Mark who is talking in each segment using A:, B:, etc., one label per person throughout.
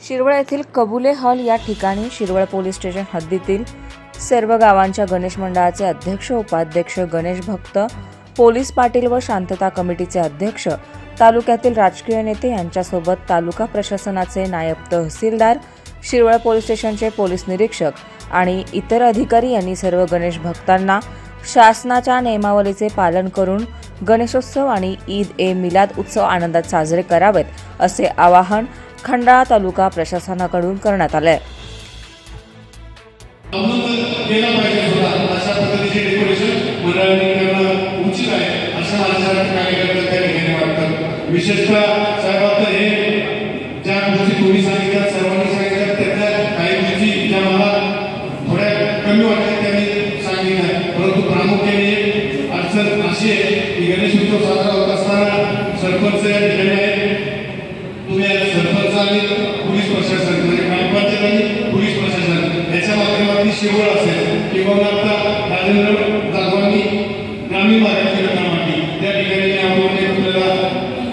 A: शिरवळ येथील कबुले हॉल या ठिकाणी शिरवळ पोलीस स्टेशन हद्दीतील सर्व गावांच्या गणेश मंडळाचे अध्यक्ष, उपाध्यक्ष, गणेश भक्त, पोलीस पाटील व शांतता कमिटीचे अध्यक्ष, तालुक्यातील राजकीय नेते यांच्यासोबत तालुका प्रशासनाचे नायब तहसीलदार, शिरवळ पोलीस स्टेशनचे पोलीस निरीक्षक आणि इतर अधिकारी यांनी सर्व गणेश भक्तांना शासनाच्या नियमावलीचे पालन करून गणेशोत्सव आणि ईद ए मिलाद उत्सव आनंदात साजरे करावेत असे आवाहन खंडाळा तालुका प्रशासनाकडून करण्यात आले.
B: विशेषतः साहेब हे ज्या गोष्टी तुम्ही सांगितल्या सर्वांनी सांगितल्या त्यातल्या काही गोष्टी ज्या मला थोड्या कमी वाटल्या त्यांनी सांगितल्या, परंतु प्रामुख्याने अडचण अशी आहे की गणेश उत्सव साजरा होत असताना सरपंच या ठिकाणी आहे. तुम्ही सरपंच आणि पोलीस प्रशासन म्हणजे ग्रामपंचायत आणि पोलीस प्रशासन याच्या माध्यमातून शिरवळ असेल किंवा आता राजेंद्र जाधवांनी ग्रामीण भागातील लोकांसाठी त्या ठिकाणी आपण आपल्याला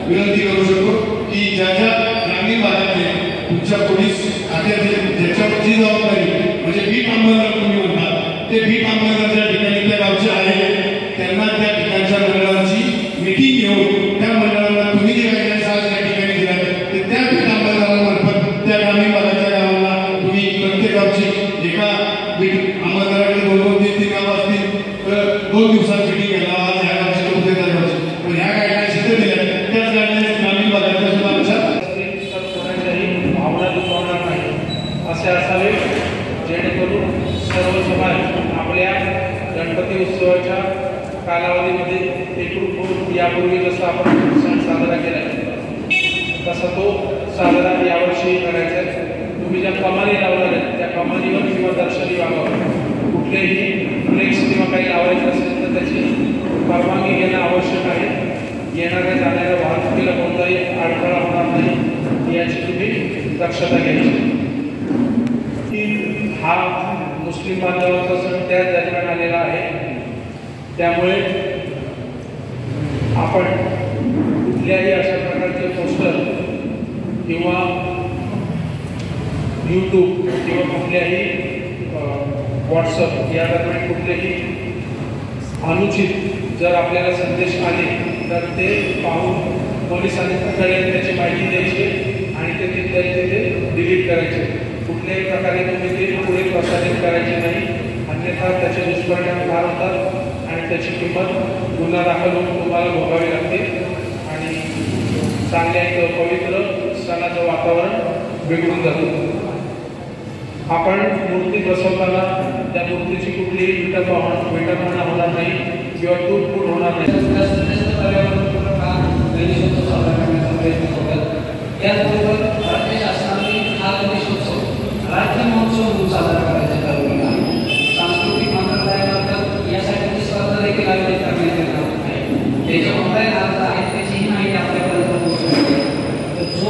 B: विनंती करू शकतो की ज्या ज्या ग्रामीण भागातले तुमच्या पोलीस खात्यातील ज्याच्यावर जी जबाबदारी म्हणजे बीट अंमलदार तुम्ही म्हणता ते बीट अंमलदार ज्या ठिकाणी त्या गावचे आहे त्यांना त्या ठिकाणच्या मंडळाची मीटिंग घेऊन त्या मंडळाला तुम्ही जे काही आज या ठिकाणी दिला ते त्या बीट अंमलदारामार्फत त्या ग्रामीण भागाच्या गावांना तुम्ही प्रत्येक गावची एका बीट अंमलदाराकडे 2-3 गाव असतील तर 2 दिवसात मीटिंग घ्यायला आज ह्या गावची कोणत्या गावाची पण ह्या गायडलाईन्स सिद्ध दिल्या त्याच गायडलाईन्स ग्रामीण भागाच्या सुद्धा
C: भावना दुखावणार नाही असे असावे जेणेकरून सर्व समाज आपल्या गणपती उत्सवाच्या कालावधीमध्ये एकरूप होऊन यापूर्वी जसा आपण सण साजरा केला तसा तो साजरा यावर्षी करायचा आहे. तुम्ही ज्या कमानी लावणार आहेत त्या कमानीवर किंवा दर्शनी वागावं, कुठलेही फ्लेक्स किंवा काही लावायचं असेल तर त्याची परवानगी घेणं आवश्यक आहे. येणाऱ्या जाणाऱ्या वाहतुकीला कोणताही अडथळा होणार नाही याची तुम्ही दक्षता घ्यायची. हा मुस्लिम बांधवांचा सण त्याच दरम्यान आलेला आहे, त्यामुळे आपण कुठल्याही अशा प्रकारचे पोस्टर किंवा यूट्यूब किंवा कुठल्याही व्हॉट्सअप या दरम्यान कुठलेही अनुचित जर आपल्याला संदेश आले तर ते पाहून पोलिसांकडे त्याची माहिती द्यायची आणि ते तिथे डिलीट करायचे. कुठल्याही प्रकारे तुम्ही ते पुढे प्रसारित करायचे नाही, अन्यथा त्याचे दुष्परिणाम फार होतात आणि त्याची किंमत गुन्हा दाखल होऊन तुम्हाला भोगावी लागते आणि चांगल्या एक पवित्र सणाचं वातावरण बिघडून जातं. आपण मूर्ती बसवताना त्या मूर्तीची कुठलीही विटंबना होणार नाही किंवा तूटफूट होणार नाही.
D: त्याचबरोबर राज्य शासनाने हा गणेशोत्सव राज्य महोत्सव म्हणून साजरा करायचा ठरवलेला आहे. सांस्कृतिक मंत्रालयामार्फत यासाठीची स्पर्धा देखील आयोजित करण्यात येणार आहे. त्याचे ऑनलाईन अर्ज आहेत त्याचीही माहिती आपल्यापर्यंत पोहोचवली आहे. जो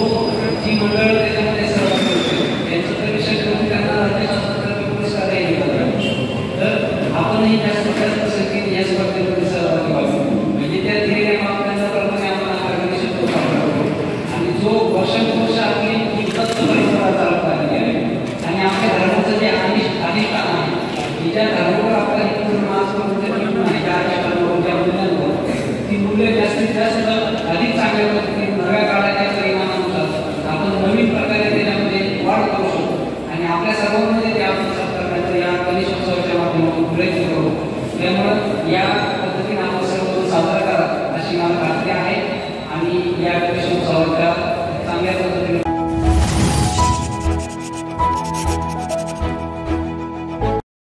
D: जी मंडळ त्याच्यामध्ये सहभागी होते त्यांचं परीक्षण करून त्यांना राज्य शासनातर्फे पुरस्कारही दिला जातो. तर आपणही जास्तीत जास्त संख्येने या स्पर्धेमध्ये सहभागी व्हावे म्हणजे त्या दिलेल्या मापदंडाप्रमाणे आपण आपला गणेशोत्सव साजरा करतो आणि जो वर्षानुवर्ष आपली इतकं परंपरा चालत आलेली आहे आणि आपल्या धर्माचं जे अधिष्ठान आहे की ज्या धर्मावर आपला हिंदू समाज टिकून आहे ज्या अधिष्ठानावर ज्या मूल्यांवर ती मूल्य जास्तीत जास्त अधिक चांगल्या पद्धतीने नव्या काळाच्या परिमाणानुसार आपण नवीन प्रकारे त्याच्यामध्ये वाढ करू शकतो आणि आपल्या सर्वांमध्ये ते आत्मसात करण्याचा या गणेशोत्सवाच्या माध्यमातून प्रयत्न करू. त्यामुळे या